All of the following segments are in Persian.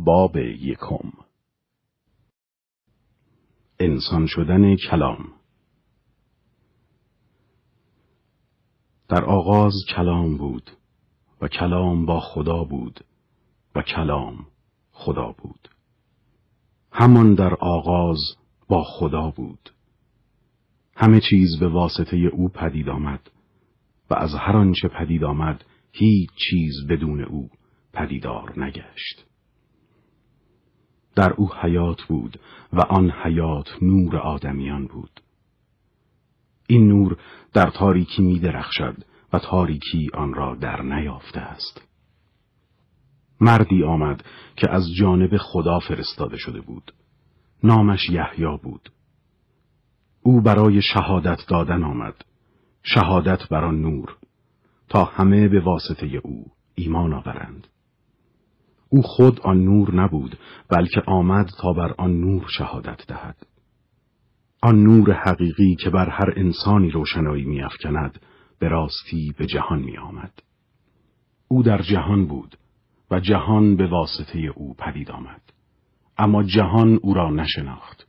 باب 1. انسان شدن کلام. در آغاز کلام بود و کلام با خدا بود و کلام خدا بود. همان در آغاز با خدا بود. همه چیز به واسطه او پدید آمد و از هر آنچه پدید آمد هیچ چیز بدون او پدیدار نگشت. در او حیات بود و آن حیات نور آدمیان بود. این نور در تاریکی می درخشد و تاریکی آن را در نیافته است. مردی آمد که از جانب خدا فرستاده شده بود. نامش یحیی بود. او برای شهادت دادن آمد، شهادت بر آن نور، تا همه به واسطه او ایمان آورند. او خود آن نور نبود، بلکه آمد تا بر آن نور شهادت دهد. آن نور حقیقی که بر هر انسانی روشنایی می‌افکند، به راستی به جهان می آمد. او در جهان بود و جهان به واسطه او پدید آمد، اما جهان او را نشناخت.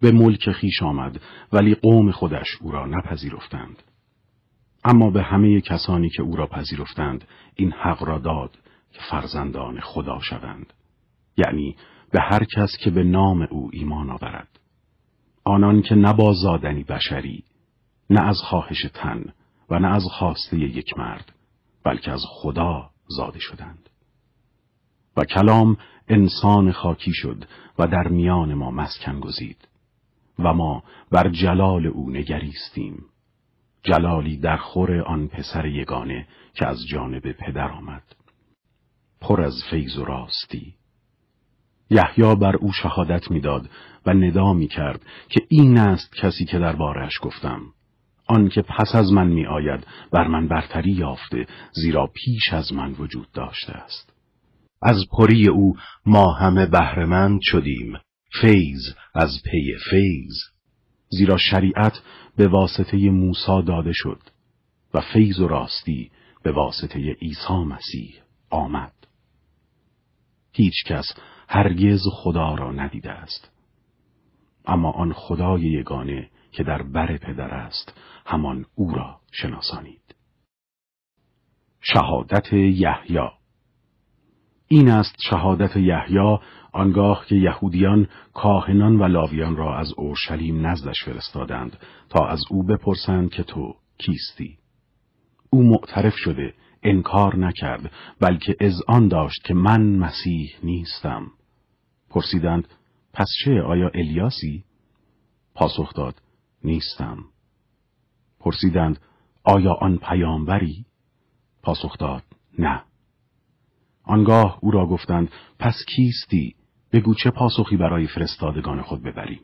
به ملک خویش آمد ولی قوم خودش او را نپذیرفتند. اما به همه کسانی که او را پذیرفتند این حق را داد که فرزندان خدا شوند، یعنی به هر کس که به نام او ایمان آورد، آنان که نه با زادنی بشری، نه از خواهش تن و نه از خواسته یک مرد، بلکه از خدا زاده شدند. و کلام انسان خاکی شد و در میان ما مسکن گزید و ما بر جلال او نگریستیم، جلالی در خور آن پسر یگانه که از جانب پدر آمد، پر از فیض و راستی. یحیی بر او شهادت میداد و ندا می‌کرد که این است کسی که درباره‌اش گفتم، آن که پس از من می آید بر من برتری یافته، زیرا پیش از من وجود داشته است. از پری او ما همه بهره‌مند شدیم، فیض از پی فیض. زیرا شریعت به واسطه موسی داده شد و فیض و راستی به واسطه عیسی مسیح آمد. هیچ کس هرگز خدا را ندیده است، اما آن خدای یگانه که در بر پدر است همان او را شناسانید. شهادت یحیی. این است شهادت یحیی آنگاه که یهودیان کاهنان و لاویان را از اورشلیم نزدش فرستادند تا از او بپرسند که تو کیستی. او معترف شده انکار نکرد، بلکه اذعان داشت که من مسیح نیستم. پرسیدند پس چه، آیا الیاسی؟ پاسخ داد نیستم. پرسیدند آیا آن پیامبری؟ پاسخ داد نه. آنگاه او را گفتند پس کیستی؟ بگو چه پاسخی برای فرستادگان خود ببریم.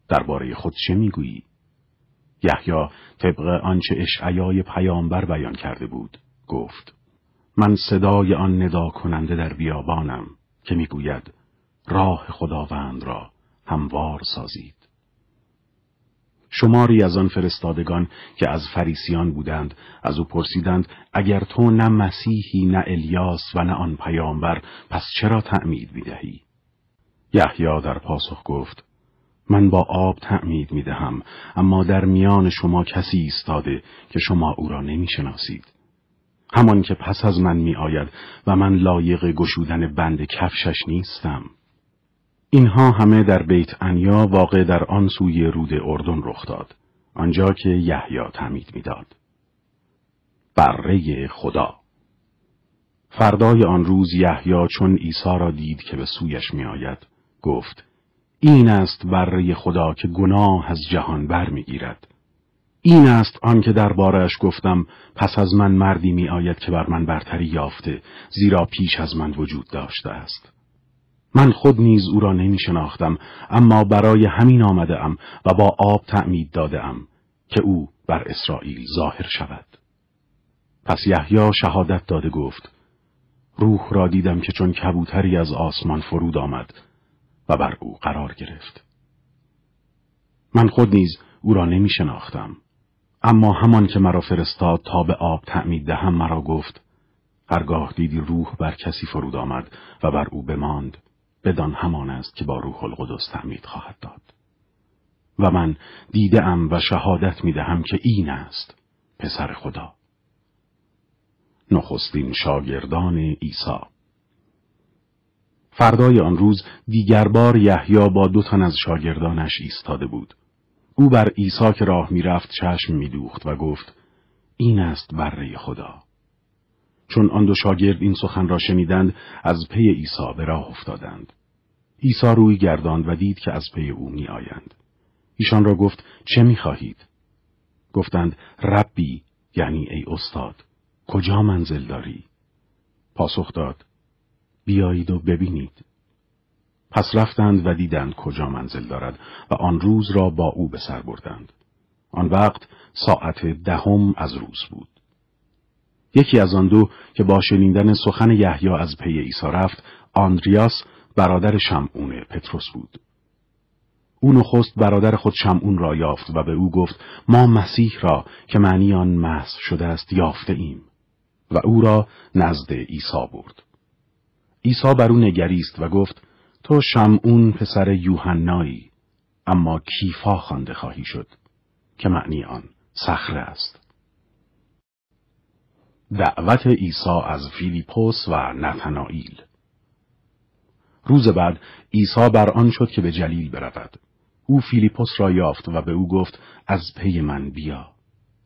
درباره خود چه میگویی؟ یحیی طبق آنچه اشعیای پیامبر بیان کرده بود گفت من صدای آن ندا کننده در بیابانم که میگوید راه خداوند را هموار سازید. شماری از آن فرستادگان که از فریسیان بودند از او پرسیدند اگر تو نه مسیحی نه الیاس و نه آن پیامبر، پس چرا تعمید می‌دهی؟ یحیی در پاسخ گفت من با آب تعمید می‌دهم، اما در میان شما کسی ایستاده که شما او را نمی‌شناسید، همان که پس از من می‌آید و من لایق گشودن بند کفشش نیستم. اینها همه در بیت عنیا واقع در آن سوی رود اردن رخ داد، آنجا که یحیی تعمید می‌داد. بره خدا. فردای آن روز یحیی چون عیسی را دید که به سویش می‌آید گفت این است بره خدا که گناه از جهان برمی‌گیرد. این است آن که درباره‌اش گفتم پس از من مردی می‌آید که بر من برتری یافته، زیرا پیش از من وجود داشته است. من خود نیز او را نمی شناختم، اما برای همین آمده ام و با آب تعمید داده ام که او بر اسرائیل ظاهر شود. پس یحیی شهادت داده گفت روح را دیدم که چون کبوتری از آسمان فرود آمد و بر او قرار گرفت. من خود نیز او را نمی شناختم، اما همان که مرا فرستاد تا به آب تعمید دهم مرا گفت هرگاه دیدی روح بر کسی فرود آمد و بر او بماند، بدان همان است که با روح القدس تعمید خواهد داد. و من دیده‌ام و شهادت می‌دهم که این است پسر خدا. نخستین شاگردان عیسی. فردای آن روز دیگر بار یحیی با 2 تن از شاگردانش ایستاده بود. او بر عیسی که راه می‌رفت چشم می‌دوخت و گفت: این است بره خدا. چون آن 2 شاگرد این سخن را شنیدند، از پی عیسی به راه افتادند. عیسی روی گرداند و دید که از پی او می‌آیند. ایشان را گفت: چه می‌خواهید؟ گفتند: ربی، یعنی ای استاد، کجا منزل داری؟ پاسخ داد: بیایید و ببینید. پس رفتند و دیدند کجا منزل دارد و آن روز را با او به سر بردند. آن وقت ساعت 10 از روز بود. یکی از آن 2 که با شنیدن سخن یحیی از پی عیسی رفت، آندریاس برادر شمعون پتروس بود. او نخست برادر خود شمعون را یافت و به او گفت: ما مسیح را که معنی آن مسح شده است یافته ایم، و او را نزد عیسی برد. عیسی بر او نگریست و گفت: تو شمعون پسر یوحنایی، اما کیفا خوانده خواهی شد، که معنی آن صخره است. دعوت عیسی از فیلیپوس و نتنائیل. روز بعد عیسی بر آن شد که به جلیل برود. او فیلیپوس را یافت و به او گفت: از پی من بیا.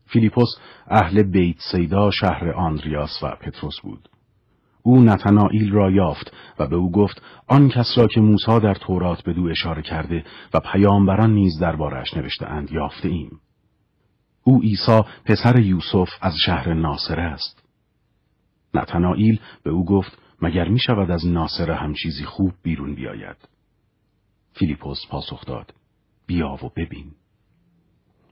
فیلیپوس اهل بیت سیدا شهر آندریاس و پتروس بود. او نتنائیل را یافت و به او گفت: آن کس را که موسی در تورات بدو اشاره کرده و پیامبران نیز دربارش نوشته اند یافته ایم. او عیسی پسر یوسف از شهر ناصره است. نتنائیل به او گفت: مگر می شود از ناصره هم چیزی خوب بیرون بیاید؟ فیلیپوس پاسخ داد: بیا و ببین.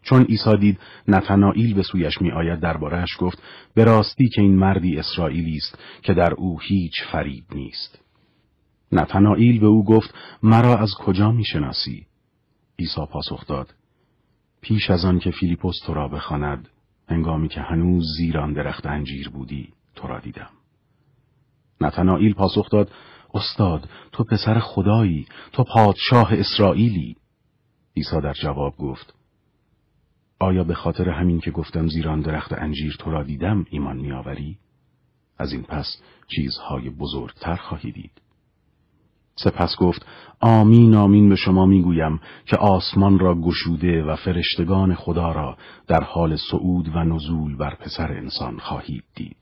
چون عیسی دید نتنائیل به سویش می آید، درباره‌اش گفت: به راستی که این مردی اسرائیلی است که در او هیچ فریب نیست. نتنائیل به او گفت: مرا از کجا می شناسی؟ عیسی پاسخ داد: پیش از آن که فیلیپوس تو را بخواند، هنگامی که هنوز زیر آن درخت انجیر بودی، تو را دیدم. نتنائیل پاسخ داد: استاد، تو پسر خدایی، تو پادشاه اسرائیلی. عیسی در جواب گفت: آیا به خاطر همین که گفتم زیر آن درخت انجیر تو را دیدم ایمان می‌آوری؟ از این پس چیزهای بزرگتر خواهی دید. سپس گفت: آمین آمین به شما میگویم که آسمان را گشوده و فرشتگان خدا را در حال صعود و نزول بر پسر انسان خواهید دید.